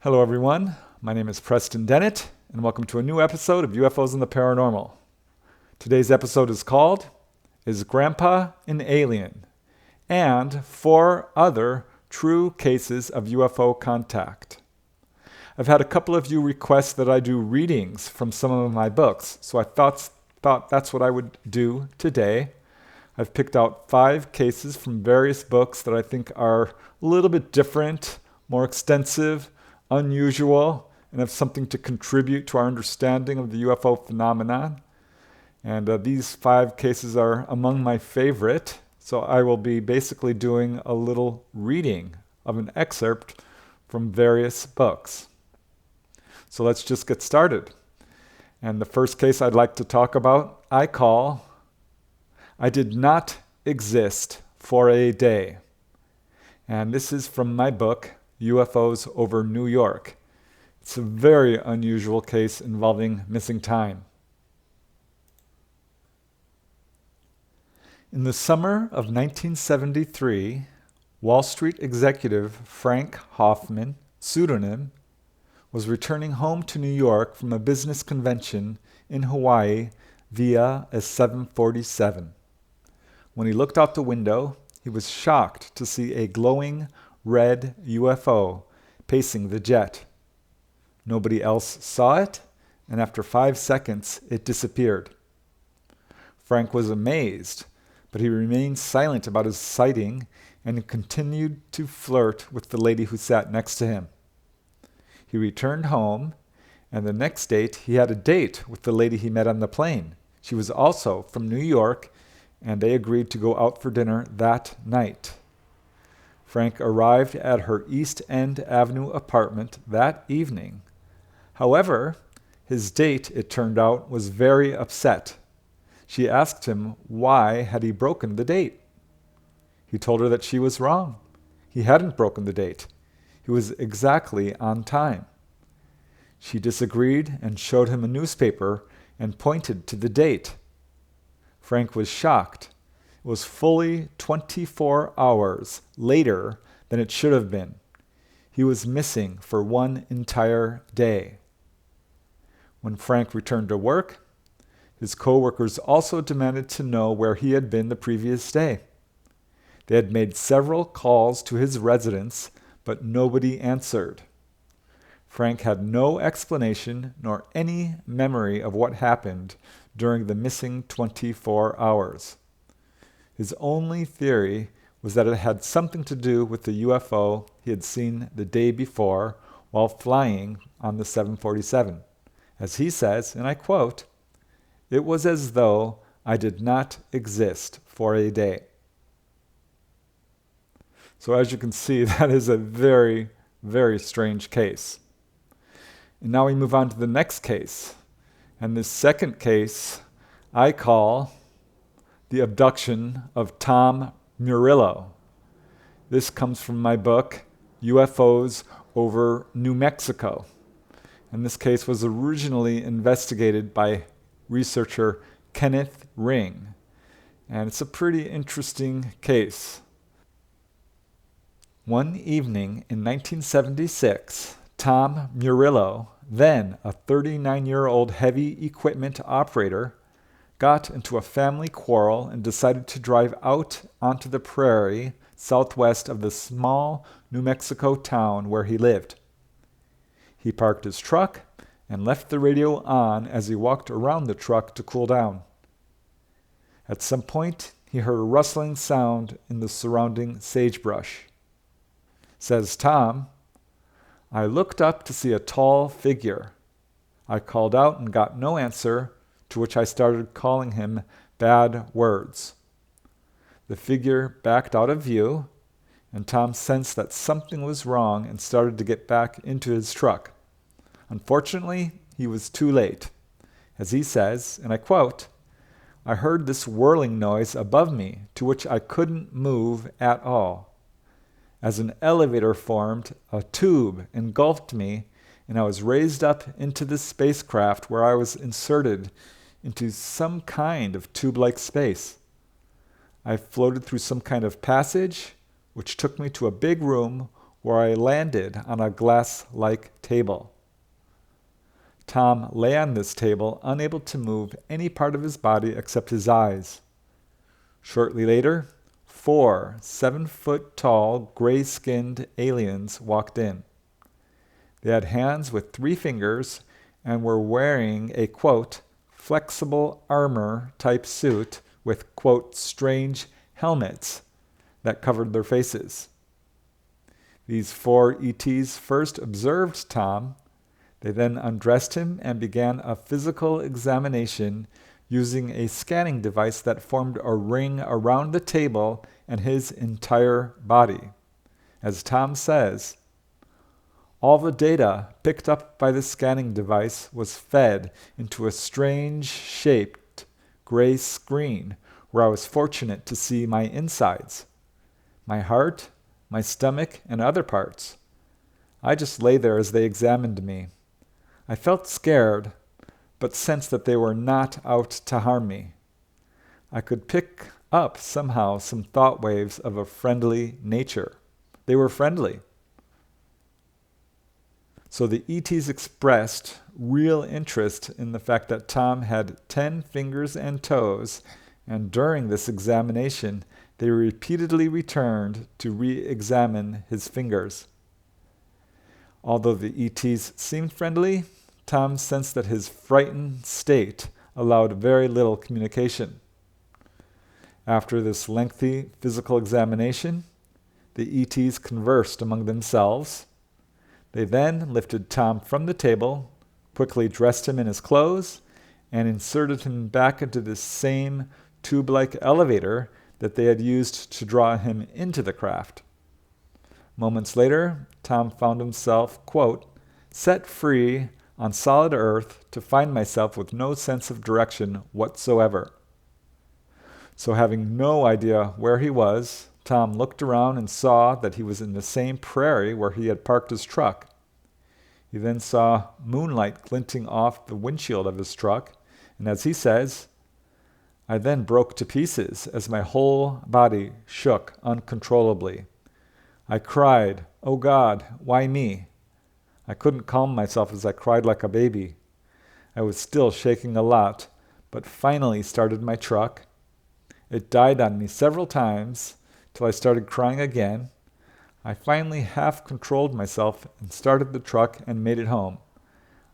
Hello everyone, my name is Preston Dennett, and welcome to a new episode of UFOs and the Paranormal. Today's episode is called, Is Grandpa an Alien? And 4 other true cases of UFO contact. I've had a couple of you request that I do readings from some of my books, so I thought that's what I would do today. I've picked out 5 cases from various books that I think are a little bit different, more extensive, unusual, and have something to contribute to our understanding of the UFO phenomenon. And these 5 cases are among my favorite, so I will be basically doing a little reading of an excerpt from various books. So let's just get started. And the first case I'd like to talk about, I call, I Did Not Exist for a Day. And this is from my book, UFOs over New York. It's a very unusual case involving missing time. In the summer of 1973, Wall Street executive Frank Hoffman, pseudonym, was returning home to New York from a business convention in Hawaii via a 747. When he looked out the window, he was shocked to see a glowing red UFO pacing the jet. Nobody else saw it, and after 5 seconds, it disappeared. Frank was amazed, but he remained silent about his sighting and continued to flirt with the lady who sat next to him. He returned home, and the next date he had a date with the lady he met on the plane. She was also from New York, and they agreed to go out for dinner that night. Frank arrived at her East End Avenue apartment that evening. However, his date, it turned out, was very upset. She asked him why had he broken the date. He told her that she was wrong. He hadn't broken the date. He was exactly on time. She disagreed and showed him a newspaper and pointed to the date. Frank was shocked. It was fully 24 hours later than it should have been. He was missing for 1 entire day. When Frank returned to work, his co-workers also demanded to know where he had been the previous day. They had made several calls to his residence, but nobody answered. Frank had no explanation nor any memory of what happened during the missing 24 hours. His only theory was that it had something to do with the UFO he had seen the day before while flying on the 747. As he says, and I quote, "It was as though I did not exist for a day." So as you can see, that is a very, very strange case. And now we move on to the next case. And this second case I call the abduction of Tom Murillo. This comes from my book, UFOs over New Mexico. And this case was originally investigated by researcher Kenneth Ring. And it's a pretty interesting case. One evening in 1976, Tom Murillo, then a 39-year-old heavy equipment operator, got into a family quarrel and decided to drive out onto the prairie southwest of the small New Mexico town where he lived. He parked his truck and left the radio on as he walked around the truck to cool down. At some point, he heard a rustling sound in the surrounding sagebrush. Says Tom, "I looked up to see a tall figure. I called out and got no answer, to which I started calling him bad words. The figure backed out of view, and Tom sensed that something was wrong and started to get back into his truck. Unfortunately, he was too late. As he says, and I quote, I heard this whirling noise above me, to which I couldn't move at all. As an elevator formed, a tube engulfed me, and I was raised up into the spacecraft where I was inserted into some kind of tube-like space. I floated through some kind of passage, which took me to a big room where I landed on a glass-like table. Tom lay on this table, unable to move any part of his body except his eyes. Shortly later, 4 7-foot-tall, gray-skinned aliens walked in. They had hands with 3 fingers and were wearing a, quote, flexible armor-type suit with, quote, strange helmets that covered their faces. These 4 ETs first observed Tom. They then undressed him and began a physical examination using a scanning device that formed a ring around the table and his entire body. As Tom says, all the data picked up by the scanning device was fed into a strange-shaped gray screen where I was fortunate to see my insides, my heart, my stomach, and other parts. I just lay there as they examined me. I felt scared, but sensed that they were not out to harm me. I could pick up somehow some thought waves of a friendly nature. They were friendly. So the ETs expressed real interest in the fact that Tom had 10 fingers and toes, and during this examination, they repeatedly returned to re-examine his fingers. Although the ETs seemed friendly, Tom sensed that his frightened state allowed very little communication. After this lengthy physical examination, the ETs conversed among themselves. They then lifted Tom from the table, quickly dressed him in his clothes, and inserted him back into the same tube-like elevator that they had used to draw him into the craft. Moments later, Tom found himself, quote, set free on solid earth to find myself with no sense of direction whatsoever. So having no idea where he was, Tom looked around and saw that he was in the same prairie where he had parked his truck. He then saw moonlight glinting off the windshield of his truck, and as he says, I then broke to pieces as my whole body shook uncontrollably. I cried, "Oh God, why me?" I couldn't calm myself as I cried like a baby. I was still shaking a lot, but finally started my truck. It died on me several times till I started crying again. I finally half controlled myself and started the truck and made it home.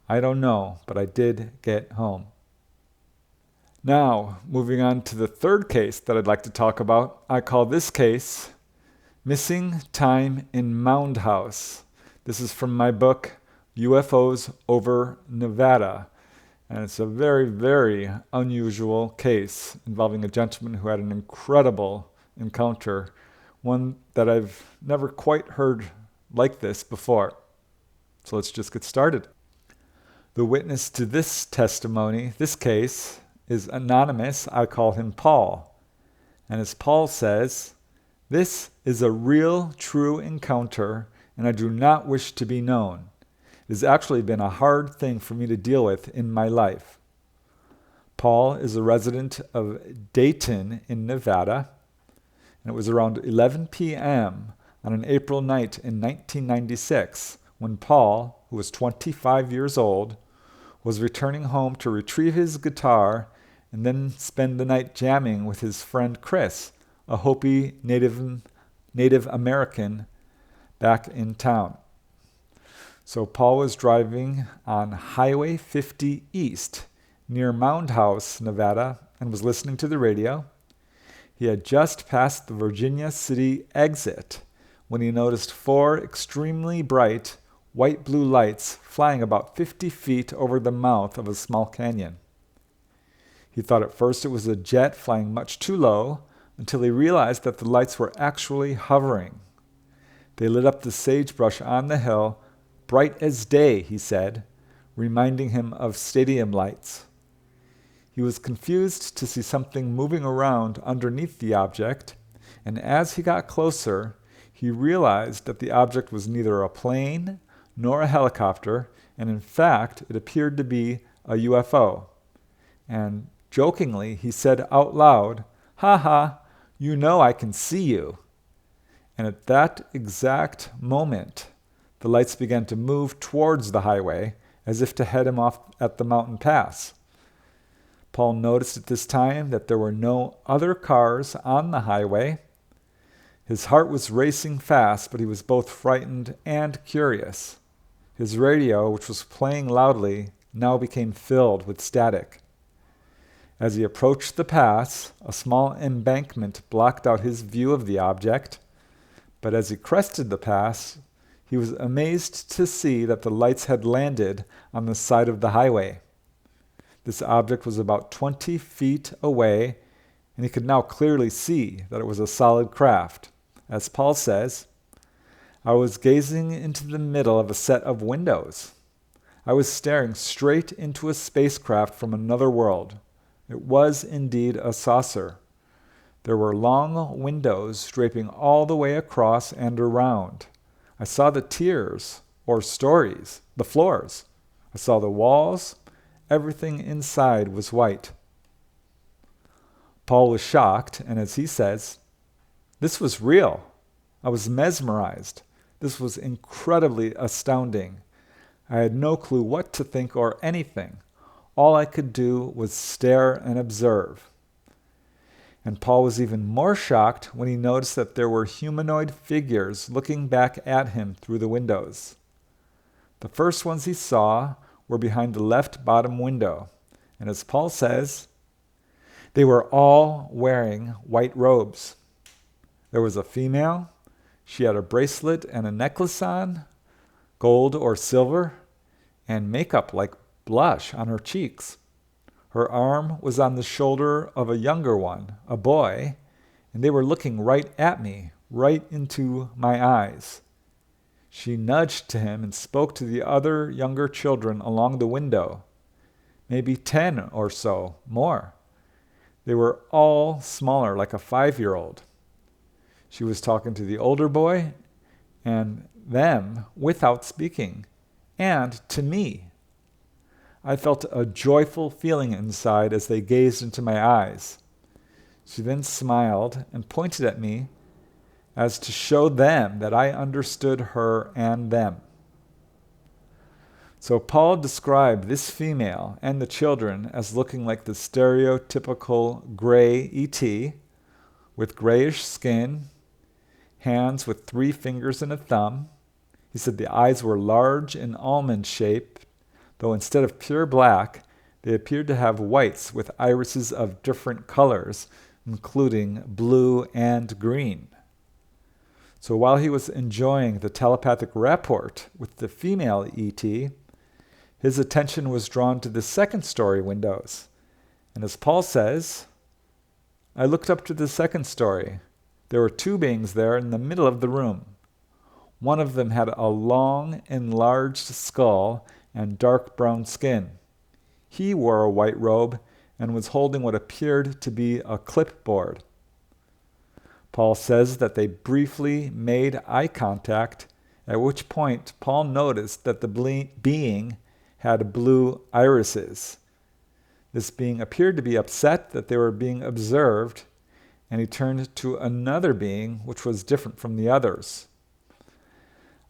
I don't know, but I did get home. Now, moving on to the third case that I'd like to talk about. I call this case Missing Time in Mound House. This is from my book, UFOs over Nevada. And it's a very, very unusual case involving a gentleman who had an incredible encounter, one that I've never quite heard like this before. So let's just get started. The witness to this testimony, this case, is anonymous. I call him Paul. And as Paul says, this is a real, true encounter, and I do not wish to be known. It has actually been a hard thing for me to deal with in my life. Paul is a resident of Dayton in Nevada, and it was around 11 p.m. on an April night in 1996 when Paul, who was 25 years old, was returning home to retrieve his guitar and then spend the night jamming with his friend Chris, a Hopi Native American back in town. So Paul was driving on Highway 50 East near Mound House, Nevada, and was listening to the radio. He had just passed the Virginia City exit when he noticed 4 extremely bright white-blue lights flying about 50 feet over the mouth of a small canyon. He thought at first it was a jet flying much too low until he realized that the lights were actually hovering. They lit up the sagebrush on the hill, bright as day, he said, reminding him of stadium lights. He was confused to see something moving around underneath the object, and as he got closer, he realized that the object was neither a plane nor a helicopter, and in fact, it appeared to be a UFO. And jokingly, he said out loud, "Ha ha, you know I can see you." And at that exact moment, the lights began to move towards the highway as if to head him off at the mountain pass. Paul noticed at this time that there were no other cars on the highway. His heart was racing fast, but he was both frightened and curious. His radio, which was playing loudly, now became filled with static. As he approached the pass, a small embankment blocked out his view of the object, but as he crested the pass, he was amazed to see that the lights had landed on the side of the highway. This object was about 20 feet away, and he could now clearly see that it was a solid craft. As Paul says, I was gazing into the middle of a set of windows. I was staring straight into a spacecraft from another world. It was indeed a saucer. There were long windows draping all the way across and around. I saw the tiers, or stories, the floors. I saw the walls. Everything inside was white. Paul was shocked, and as he says, this was real. I was mesmerized. This was incredibly astounding. I had no clue what to think or anything. All I could do was stare and observe. And Paul was even more shocked when he noticed that there were humanoid figures looking back at him through the windows. The first ones he saw were behind the left bottom window, and as Paul says, they were all wearing white robes. There was a female. She had a bracelet and a necklace on, gold or silver, and makeup like blush on her cheeks. Her arm was on the shoulder of a younger one, a boy, and they were looking right at me, right into my eyes. She nudged to him and spoke to the other younger children along the window, maybe 10 or so more. They were all smaller, like a 5-year-old. She was talking to the older boy and them without speaking, and to me. I felt a joyful feeling inside as they gazed into my eyes. She then smiled and pointed at me as to show them that I understood her and them. So Paul described this female and the children as looking like the stereotypical gray ET with grayish skin, hands with 3 fingers and a thumb. He said the eyes were large and almond shaped, though instead of pure black, they appeared to have whites with irises of different colors, including blue and green. So while he was enjoying the telepathic rapport with the female ET, his attention was drawn to the second-story windows. And as Paul says, I looked up to the second story. There were 2 beings there in the middle of the room. One of them had a long, enlarged skull and dark brown skin. He wore a white robe and was holding what appeared to be a clipboard. Paul says that they briefly made eye contact, at which point Paul noticed that the being had blue irises. This being appeared to be upset that they were being observed, and he turned to another being which was different from the others.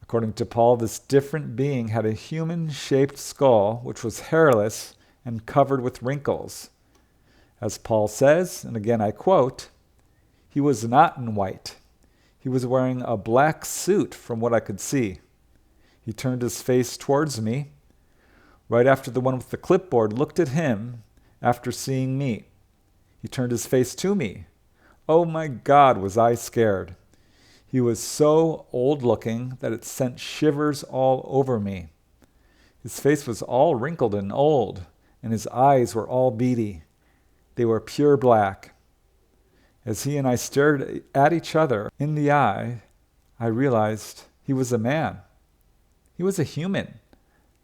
According to Paul, this different being had a human-shaped skull which was hairless and covered with wrinkles. As Paul says, and again I quote, he was not in white. He was wearing a black suit from what I could see. He turned his face towards me. Right after the one with the clipboard looked at him after seeing me. He turned his face to me. Oh my God, was I scared. He was so old-looking that it sent shivers all over me. His face was all wrinkled and old, and his eyes were all beady. They were pure black. As he and I stared at each other in the eye, I realized he was a man. He was a human.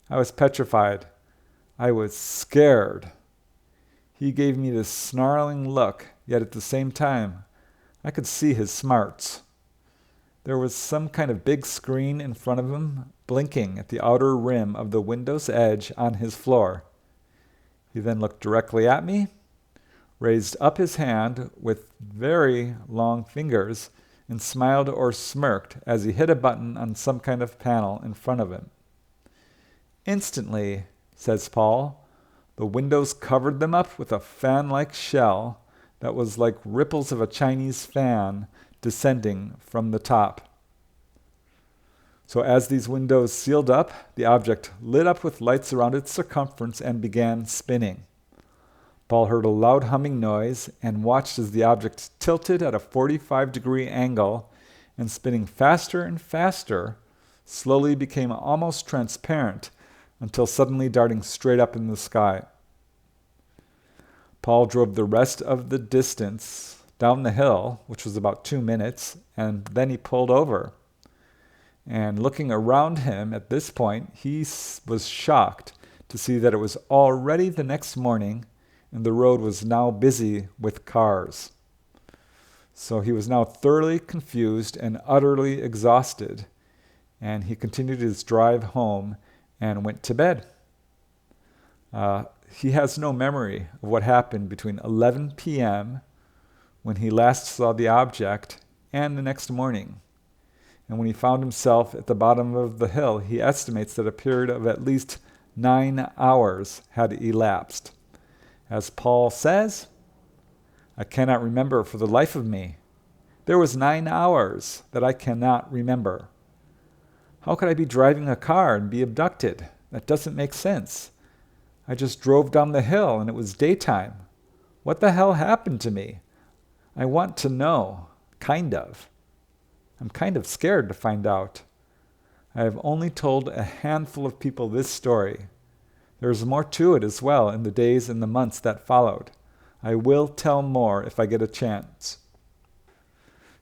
I was petrified. I was scared. He gave me this snarling look, yet at the same time, I could see his smarts. There was some kind of big screen in front of him, blinking at the outer rim of the window's edge on his floor. He then looked directly at me, raised up his hand with very long fingers, and smiled or smirked as he hit a button on some kind of panel in front of him. Instantly, says Paul, the windows covered them up with a fan-like shell that was like ripples of a Chinese fan descending from the top. So as these windows sealed up, the object lit up with lights around its circumference and began spinning. Paul heard a loud humming noise and watched as the object tilted at a 45-degree angle and spinning faster and faster, slowly became almost transparent until suddenly darting straight up in the sky. Paul drove the rest of the distance down the hill, which was about 2 minutes, and then he pulled over. And looking around him at this point, he was shocked to see that it was already the next morning and the road was now busy with cars. So he was now thoroughly confused and utterly exhausted, and he continued his drive home and went to bed. He has no memory of what happened between 11 p.m. when he last saw the object and the next morning. And when he found himself at the bottom of the hill, he estimates that a period of at least 9 hours had elapsed. As Paul says, I cannot remember for the life of me. There was 9 hours that I cannot remember. How could I be driving a car and be abducted? That doesn't make sense. I just drove down the hill and it was daytime. What the hell happened to me? I want to know, kind of. I'm kind of scared to find out. I have only told a handful of people this story. There is more to it as well in the days and the months that followed. I will tell more if I get a chance.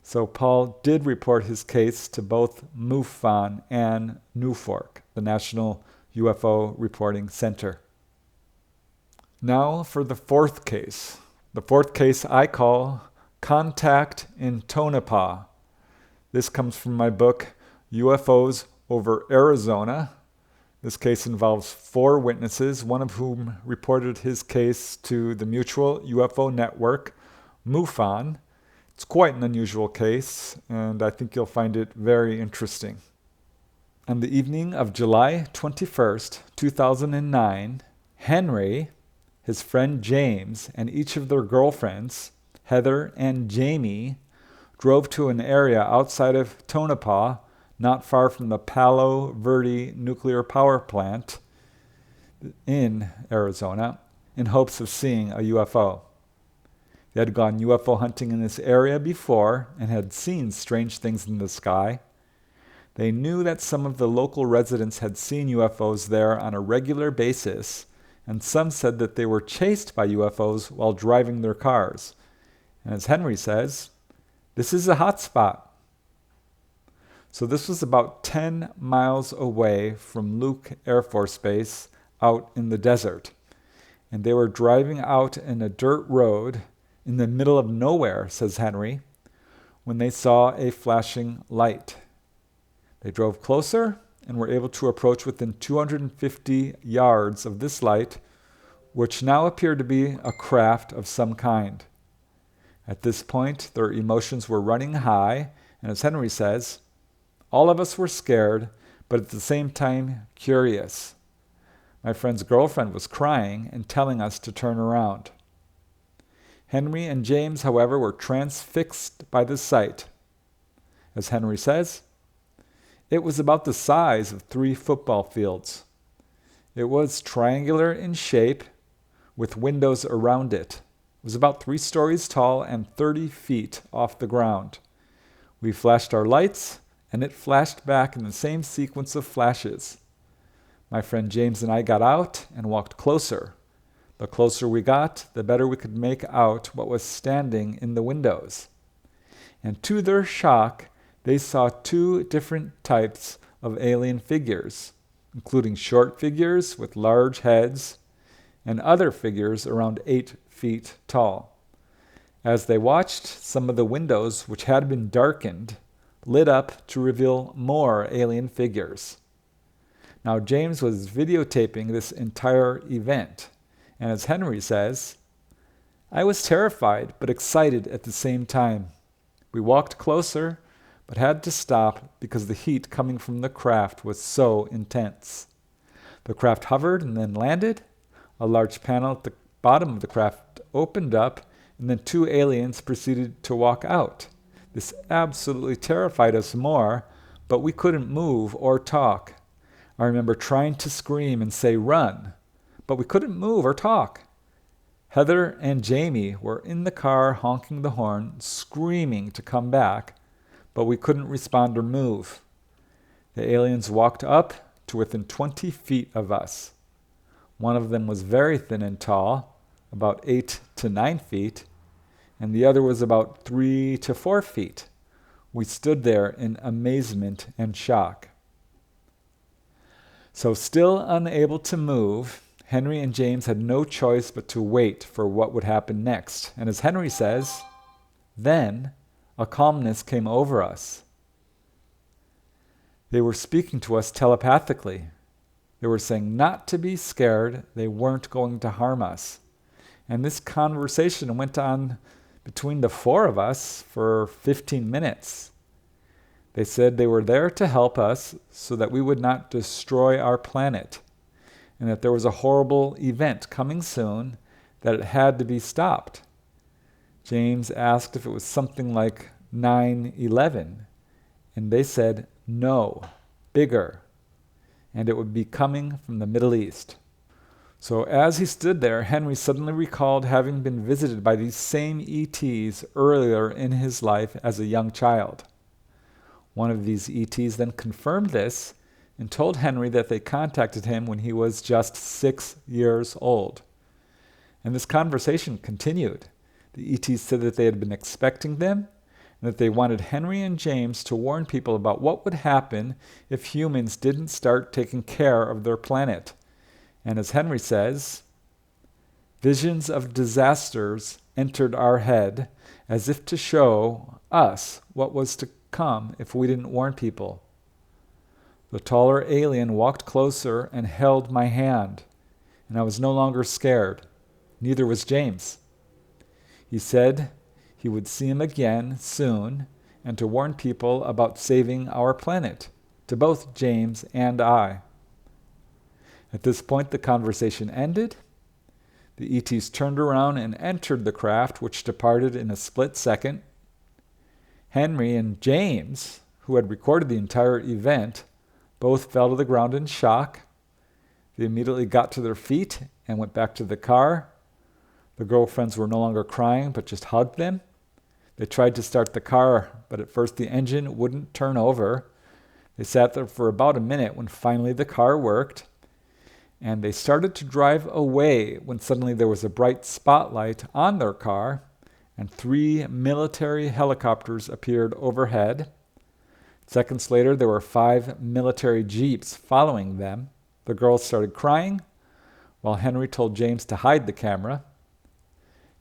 So Paul did report his case to both MUFON and NUFORC, the National UFO Reporting Center. Now for the fourth case. The fourth case I call Contact in Tonopah. This comes from my book, UFOs over Arizona. This case involves 4 witnesses, one of whom reported his case to the Mutual UFO Network, MUFON. It's quite an unusual case, and I think you'll find it very interesting. On the evening of July 21st, 2009, Henry, his friend James, and each of their girlfriends, Heather and Jamie, drove to an area outside of Tonopah, not far from the Palo Verde nuclear power plant in Arizona, in hopes of seeing a UFO. They had gone UFO hunting in this area before and had seen strange things in the sky. They knew that some of the local residents had seen UFOs there on a regular basis, and some said that they were chased by UFOs while driving their cars. And as Henry says, this is a hot spot. So this was about 10 miles away from Luke Air Force Base out in the desert. And they were driving out in a dirt road in the middle of nowhere, says Henry, when they saw a flashing light. They drove closer and were able to approach within 250 yards of this light, which now appeared to be a craft of some kind. At this point, their emotions were running high, and as Henry says, all of us were scared, but at the same time curious. My friend's girlfriend was crying and telling us to turn around. Henry and James, however, were transfixed by the sight. As Henry says, it was about the size of 3 football fields. It was triangular in shape, with windows around it. It was about 3 stories tall and 30 feet off the ground. We flashed our lights, and it flashed back in the same sequence of flashes. My friend James and I got out and walked closer. The closer we got, the better we could make out what was standing in the windows. And to their shock, they saw 2 different types of alien figures, including short figures with large heads and other figures around 8 feet tall. As they watched, some of the windows, which had been darkened, lit up to reveal more alien figures. Now, James was videotaping this entire event, and as Henry says, I was terrified but excited at the same time. We walked closer, but had to stop because the heat coming from the craft was so intense. The craft hovered and then landed. A large panel at the bottom of the craft opened up, and then two aliens proceeded to walk out. This absolutely terrified us more, but we couldn't move or talk. I remember trying to scream and say run, but we couldn't move or talk. Heather and Jamie were in the car honking the horn, screaming to come back, but we couldn't respond or move. The aliens walked up to within 20 feet of us. One of them was very thin and tall, about 8 to 9 feet, and the other was about 3 to 4 feet. We stood there in amazement and shock. So still unable to move, Henry and James had no choice but to wait for what would happen next. And as Henry says, then a calmness came over us. They were speaking to us telepathically. They were saying not to be scared. They weren't going to harm us. And this conversation went on between the four of us for 15 minutes. They said they were there to help us so that we would not destroy our planet, and that there was a horrible event coming soon, that it had to be stopped. James asked if it was something like 9/11, and they said no, bigger, and it would be coming from the Middle East. So as he stood there, Henry suddenly recalled having been visited by these same ETs earlier in his life as a young child. One of these ETs then confirmed this and told Henry that they contacted him when he was just 6 years old. And this conversation continued. The ETs said that they had been expecting them and that they wanted Henry and James to warn people about what would happen if humans didn't start taking care of their planet. And as Henry says, visions of disasters entered our head as if to show us what was to come if we didn't warn people. The taller alien walked closer and held my hand, and I was no longer scared. Neither was James. He said he would see him again soon and to warn people about saving our planet, to both James and I. At this point, the conversation ended. The ETs turned around and entered the craft, which departed in a split second. Henry and James, who had recorded the entire event, both fell to the ground in shock. They immediately got to their feet and went back to the car. The girlfriends were no longer crying, but just hugged them. They tried to start the car, but at first the engine wouldn't turn over. They sat there for about a minute when finally the car worked. And they started to drive away when suddenly there was a bright spotlight on their car, and 3 military helicopters appeared overhead. Seconds later, there were 5 military jeeps following them. The girls started crying, while Henry told James to hide the camera.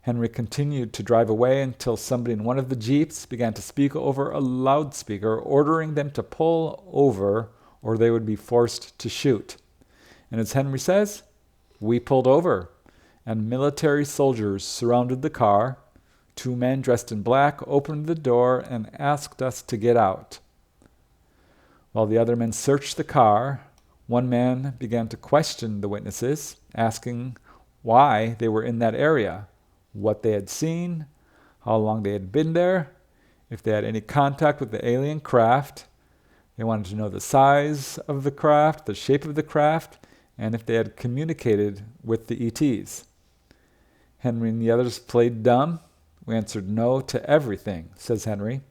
Henry continued to drive away until somebody in one of the jeeps began to speak over a loudspeaker, ordering them to pull over or they would be forced to shoot. And as Henry says, we pulled over, and military soldiers surrounded the car. 2 men dressed in black opened the door and asked us to get out. While the other men searched the car, one man began to question the witnesses, asking why they were in that area, what they had seen, how long they had been there, if they had any contact with the alien craft. They wanted to know the size of the craft, the shape of the craft, and if they had communicated with the ETs. Henry and the others played dumb. We answered no to everything, says Henry.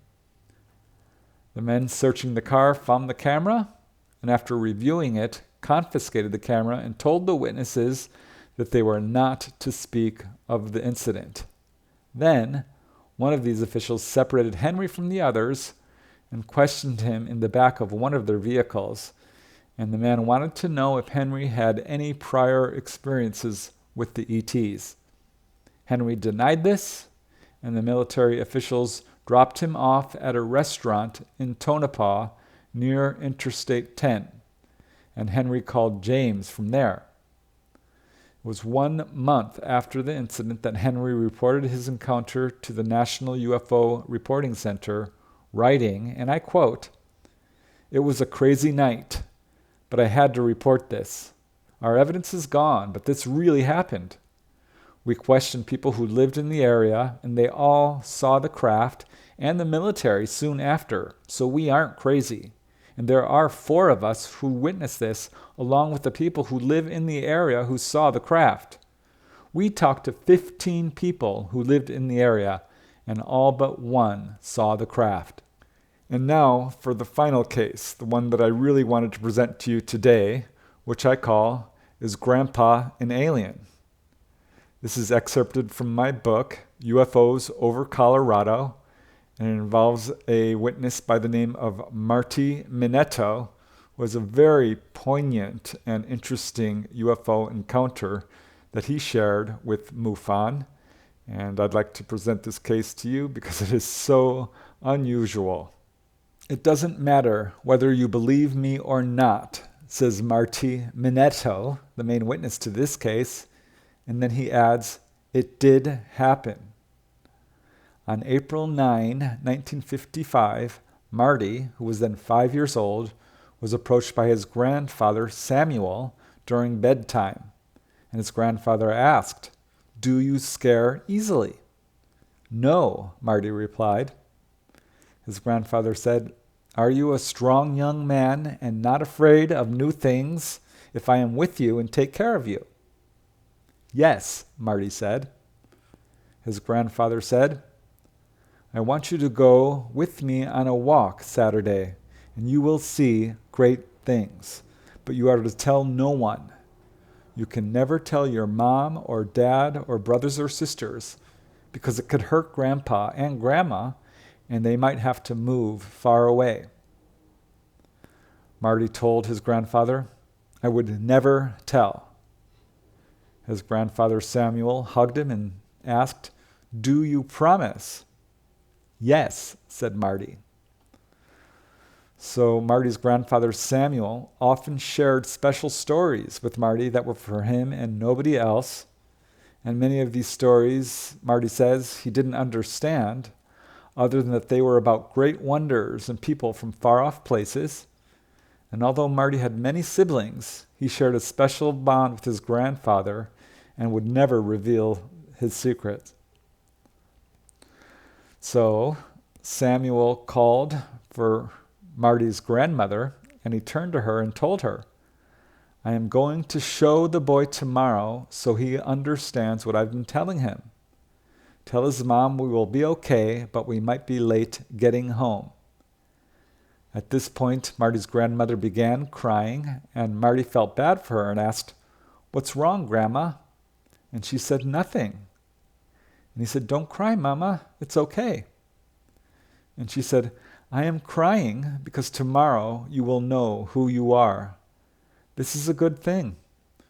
The men searching the car found the camera, and after reviewing it, confiscated the camera and told the witnesses that they were not to speak of the incident. Then, one of these officials separated Henry from the others and questioned him in the back of one of their vehicles, and the man wanted to know if Henry had any prior experiences with the ETs. Henry denied this, and the military officials dropped him off at a restaurant in Tonopah near Interstate 10, and Henry called James from there. It was 1 month after the incident that Henry reported his encounter to the National UFO Reporting Center, writing, and I quote, "It was a crazy night, but I had to report this. Our evidence is gone, but this really happened. We questioned people who lived in the area, and they all saw the craft and the military soon after, so we aren't crazy. And there are 4 of us who witnessed this, along with the people who live in the area who saw the craft. We talked to 15 people who lived in the area, and all but 1 saw the craft." And now for the final case, the one that I really wanted to present to you today, which I call Is Grandpa an Alien? This is excerpted from my book, UFOs Over Colorado, and it involves a witness by the name of Marty Minetto, who was a very poignant and interesting UFO encounter that he shared with MUFON. And I'd like to present this case to you because it is so unusual. "It doesn't matter whether you believe me or not," says Marty Minetto, the main witness to this case, and then he adds, "It did happen." On April 9, 1955, Marty, who was then 5 years old, was approached by his grandfather Samuel during bedtime, and his grandfather asked, "Do you scare easily?" "No," Marty replied. His grandfather said, "Are you a strong young man and not afraid of new things if I am with you and take care of you?" "Yes," Marty said. His grandfather said, "I want you to go with me on a walk Saturday, and you will see great things, but you are to tell no one. You can never tell your mom or dad or brothers or sisters, because it could hurt Grandpa and Grandma, and they might have to move far away." Marty told his grandfather, "I would never tell." His grandfather Samuel hugged him and asked, "Do you promise?" "Yes," said Marty. So Marty's grandfather Samuel often shared special stories with Marty that were for him and nobody else. And many of these stories, Marty says, he didn't understand, other than that they were about great wonders and people from far-off places. And although Marty had many siblings, he shared a special bond with his grandfather and would never reveal his secrets. So Samuel called for Marty's grandmother, and he turned to her and told her, "I am going to show the boy tomorrow so he understands what I've been telling him. Tell his mom we will be okay, but we might be late getting home." At this point, Marty's grandmother began crying, and Marty felt bad for her and asked, "What's wrong, Grandma?" And she said, "Nothing." And he said, "Don't cry, Mama. It's okay." And she said, "I am crying because tomorrow you will know who you are. This is a good thing.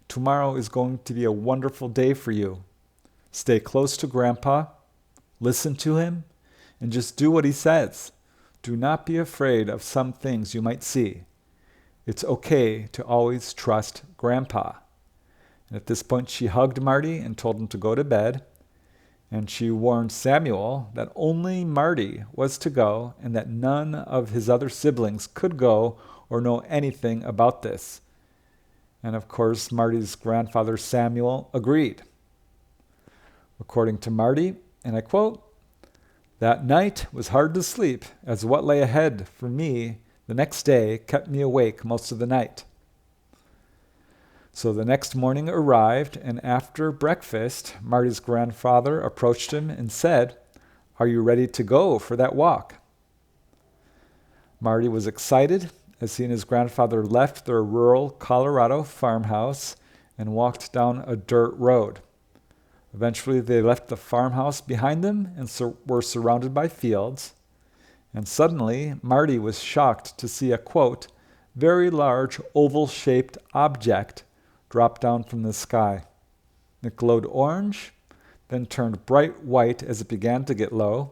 Tomorrow is going to be a wonderful day for you. Stay close to Grandpa, listen to him, and just do what he says. Do not be afraid of some things you might see. It's okay to always trust Grandpa." And at this point, she hugged Marty and told him to go to bed. And she warned Samuel that only Marty was to go and that none of his other siblings could go or know anything about this. And of course, Marty's grandfather Samuel agreed. According to Marty, and I quote, "That night was hard to sleep, as what lay ahead for me the next day kept me awake most of the night." So the next morning arrived, and after breakfast, Marty's grandfather approached him and said, "Are you ready to go for that walk?" Marty was excited as he and his grandfather left their rural Colorado farmhouse and walked down a dirt road. Eventually, they left the farmhouse behind them and were surrounded by fields. And suddenly, Marty was shocked to see a, quote, "very large oval-shaped object drop down from the sky. It glowed orange, then turned bright white as it began to get low.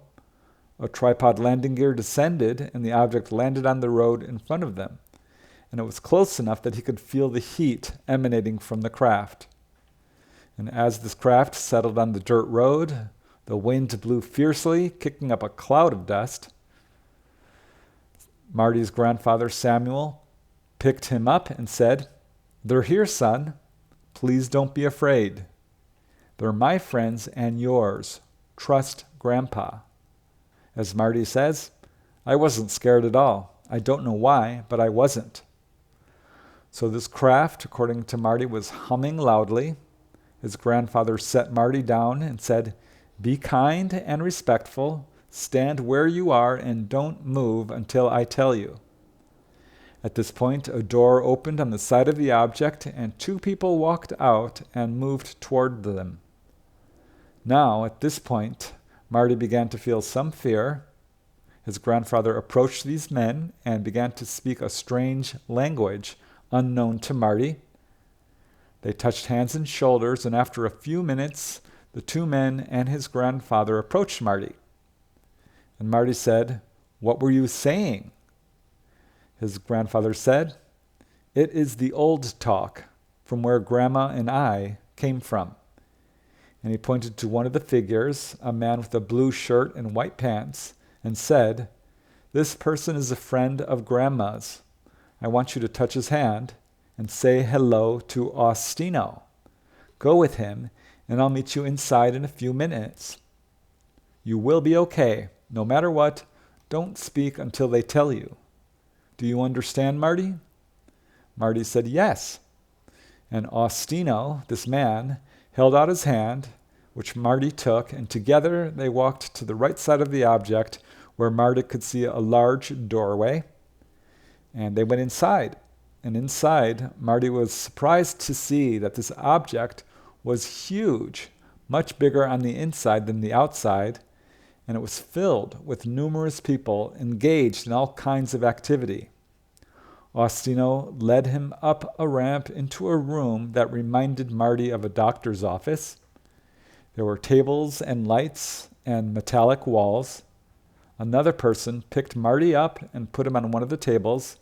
A tripod landing gear descended, and the object landed on the road in front of them. And it was close enough that he could feel the heat emanating from the craft. And as this craft settled on the dirt road, the wind blew fiercely, kicking up a cloud of dust. Marty's grandfather, Samuel, picked him up and said, "They're here, son. Please don't be afraid. They're my friends and yours. Trust Grandpa." As Marty says, "I wasn't scared at all. I don't know why, but I wasn't." So this craft, according to Marty, was humming loudly. His grandfather set Marty down and said, "Be kind and respectful. Stand where you are and don't move until I tell you." At this point, a door opened on the side of the object, and two people walked out and moved toward them. Now, at this point, Marty began to feel some fear. His grandfather approached these men and began to speak a strange language unknown to Marty. They touched hands and shoulders, and after a few minutes, the two men and his grandfather approached Marty. And Marty said, "What were you saying?" His grandfather said, "It is the old talk from where Grandma and I came from." And he pointed to one of the figures, a man with a blue shirt and white pants, and said, "This person is a friend of Grandma's. I want you to touch his hand and say hello to Austino. Go with him, and I'll meet you inside in a few minutes. You will be okay. No matter what, don't speak until they tell you. Do you understand, Marty?" Marty said yes. And Austino, this man, held out his hand, which Marty took, and together they walked to the right side of the object where Marty could see a large doorway. And they went inside. And inside, Marty was surprised to see that this object was huge, much bigger on the inside than the outside, and it was filled with numerous people engaged in all kinds of activity. Austino led him up a ramp into a room that reminded Marty of a doctor's office. There were tables and lights and metallic walls. Another person picked Marty up and put him on one of the tables.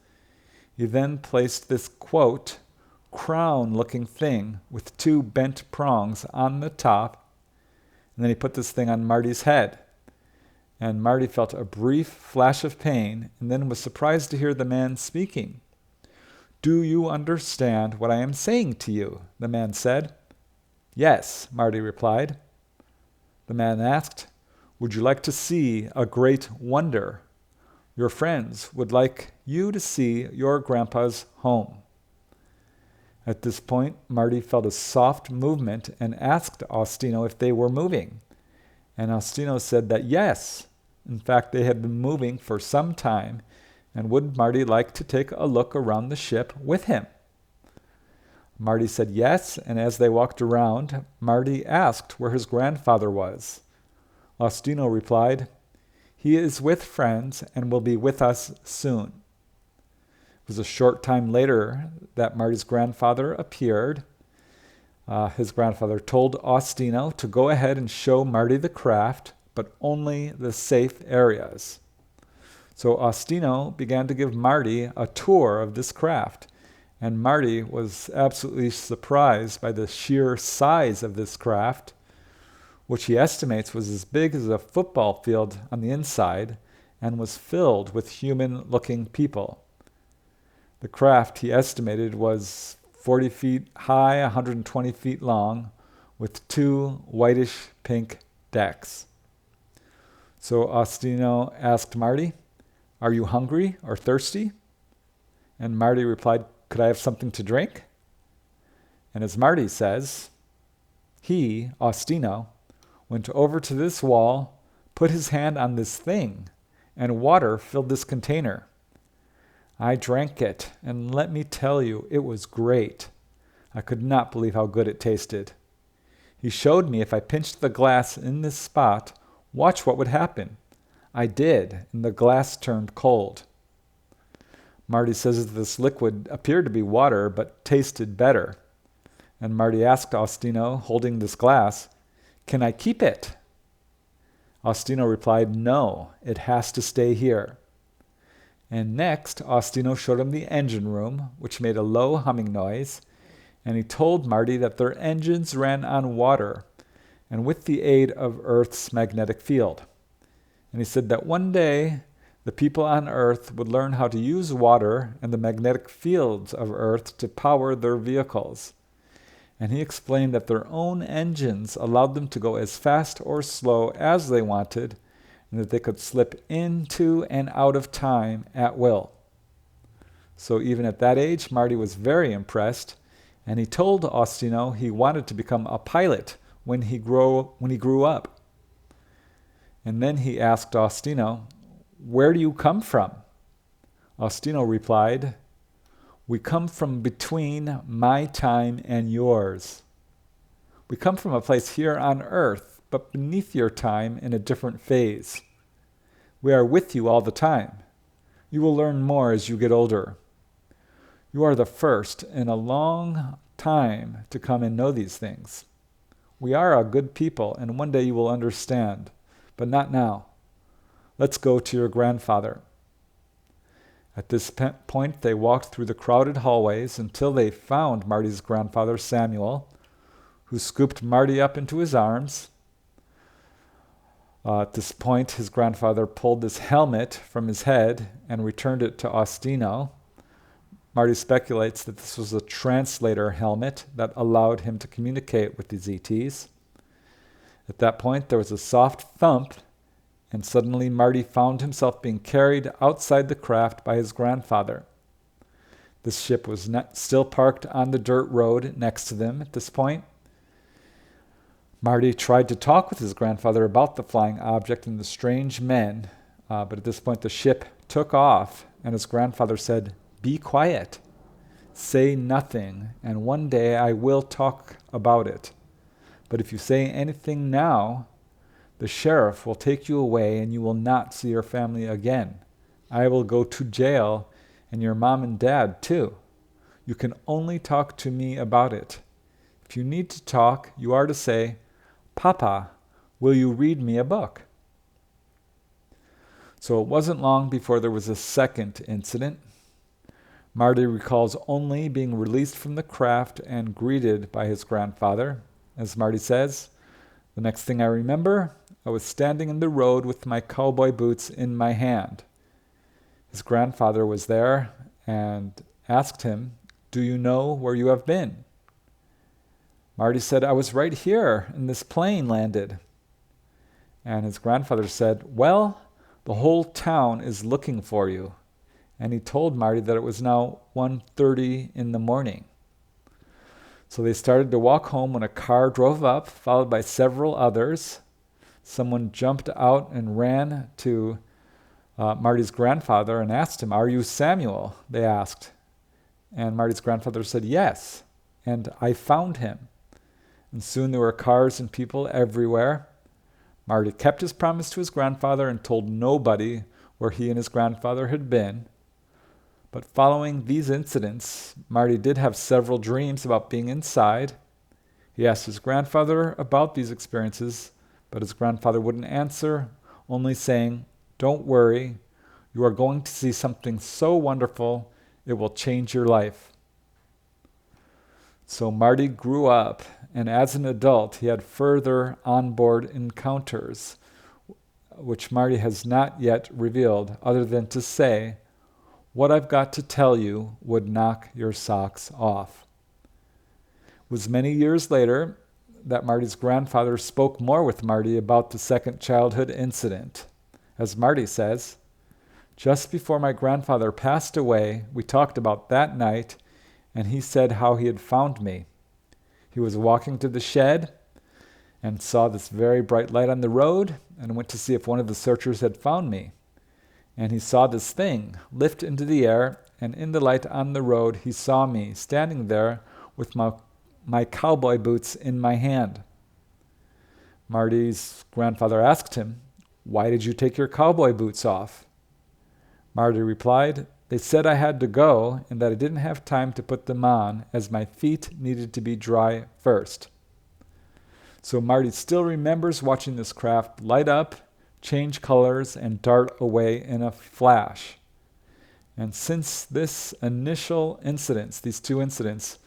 He then placed this, quote, crown-looking thing with two bent prongs on the top, and then he put this thing on Marty's head. And Marty felt a brief flash of pain and then was surprised to hear the man speaking. "Do you understand what I am saying to you?" the man said. "Yes," Marty replied. The man asked, "Would you like to see a great wonder? Your friends would like you to see your grandpa's home." At this point, Marty felt a soft movement and asked Austino if they were moving. And Austino said that yes, in fact, they had been moving for some time, and would Marty like to take a look around the ship with him? Marty said yes, and as they walked around, Marty asked where his grandfather was. Austino replied, "He is with friends and will be with us soon." It was a short time later that Marty's grandfather appeared. His grandfather told Austino to go ahead and show Marty the craft, but only the safe areas. So Austino began to give Marty a tour of this craft, and Marty was absolutely surprised by the sheer size of this craft, which he estimates was as big as a football field on the inside and was filled with human-looking people. The craft, he estimated, was 40 feet high, 120 feet long, with two whitish-pink decks. So Austino asked Marty, "Are you hungry or thirsty?" And Marty replied, "Could I have something to drink?" And as Marty says, he, Austino, went over to this wall, put his hand on this thing, and water filled this container. I drank it, and let me tell you, it was great. I could not believe how good it tasted. He showed me if I pinched the glass in this spot, watch what would happen. I did, and the glass turned cold. Marty says that this liquid appeared to be water, but tasted better. And Marty asked Austino, holding this glass, "Can I keep it?" Austino replied, "No, it has to stay here." And next, Austino showed him the engine room, which made a low humming noise, and he told Marty that their engines ran on water and with the aid of Earth's magnetic field. And he said that one day the people on Earth would learn how to use water and the magnetic fields of Earth to power their vehicles. And he explained that their own engines allowed them to go as fast or slow as they wanted, and that they could slip into and out of time at will. So even at that age, Marty was very impressed, and he told Austino he wanted to become a pilot when he grew up. And then he asked Austino, "Where do you come from?" Austino replied, "We come from between my time and yours. We come from a place here on Earth, but beneath your time in a different phase. We are with you all the time. You will learn more as you get older. You are the first in a long time to come and know these things. We are a good people, and one day you will understand, but not now. Let's go to your grandfather." At this point, they walked through the crowded hallways until they found Marty's grandfather, Samuel, who scooped Marty up into his arms. At this point, his grandfather pulled his helmet from his head and returned it to Austino. Marty speculates that this was a translator helmet that allowed him to communicate with these ETs. At that point, there was a soft thump, and suddenly Marty found himself being carried outside the craft by his grandfather. This ship was still parked on the dirt road next to them at this point. Marty tried to talk with his grandfather about the flying object and the strange men, but at this point the ship took off, and his grandfather said, "Be quiet. Say nothing, and one day I will talk about it. But if you say anything now, the sheriff will take you away and you will not see your family again. I will go to jail, and your mom and dad too. You can only talk to me about it. If you need to talk, you are to say, 'Papa, will you read me a book?'" So it wasn't long before there was a second incident. Marty recalls only being released from the craft and greeted by his grandfather. As Marty says, "The next thing I remember, I was standing in the road with my cowboy boots in my hand." His grandfather was there and asked him, "Do you know where you have been?" Marty said, "I was right here, and this plane landed." And his grandfather said, "Well, the whole town is looking for you." And he told Marty that it was now 1:30 in the morning. So they started to walk home when a car drove up, followed by several others. Someone jumped out and ran to Marty's grandfather and asked him, "Are you Samuel?" they asked. And Marty's grandfather said, "Yes, and I found him." And soon there were cars and people everywhere. Marty kept his promise to his grandfather and told nobody where he and his grandfather had been. But following these incidents, Marty did have several dreams about being inside. He asked his grandfather about these experiences, but his grandfather wouldn't answer, only saying, "Don't worry, you are going to see something so wonderful, it will change your life." So Marty grew up, and as an adult, he had further onboard encounters, which Marty has not yet revealed, other than to say, "What I've got to tell you would knock your socks off." It was many years later that Marty's grandfather spoke more with Marty about the second childhood incident. As Marty says, "Just before my grandfather passed away, we talked about that night, and he said how he had found me. He was walking to the shed and saw this very bright light on the road and went to see if one of the searchers had found me. And he saw this thing lift into the air, and in the light on the road he saw me standing there with my cowboy boots in my hand." Marty's grandfather asked him, "Why did you take your cowboy boots off?" Marty replied, "They said I had to go and that I didn't have time to put them on as my feet needed to be dry first." So Marty still remembers watching this craft light up, change colors, and dart away in a flash. And since this initial incidents, these two incidents,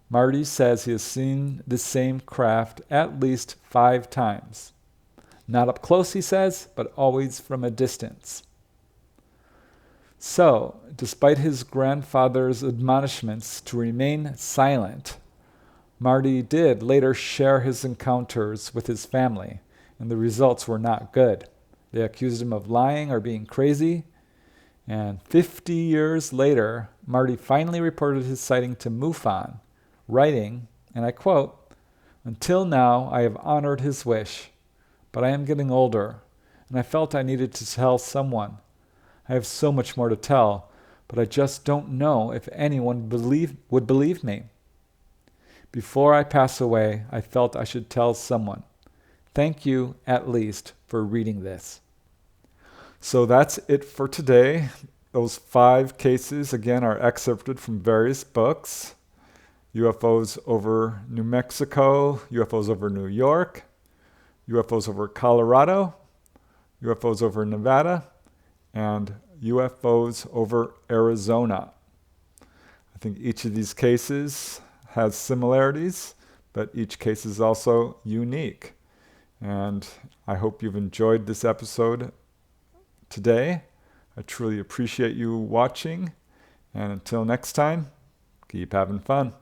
Marty says he has seen the same craft at least 5 times. Not up close, he says, but always from a distance. So, despite his grandfather's admonishments to remain silent, Marty did later share his encounters with his family, and the results were not good. They accused him of lying or being crazy, and 50 years later, Marty finally reported his sighting to MUFON, writing, and I quote, "Until now, I have honored his wish, but I am getting older, and I felt I needed to tell someone. I have so much more to tell, but I just don't know if anyone would believe me. Before I pass away, I felt I should tell someone. Thank you, at least, for reading this." So that's it for today. Those 5 cases, again, are excerpted from various books. UFOs over New Mexico, UFOs over New York, UFOs over Colorado, UFOs over Nevada, and UFOs over Arizona. I think each of these cases has similarities, but each case is also unique. And I hope you've enjoyed this episode today. I truly appreciate you watching. And until next time, keep having fun.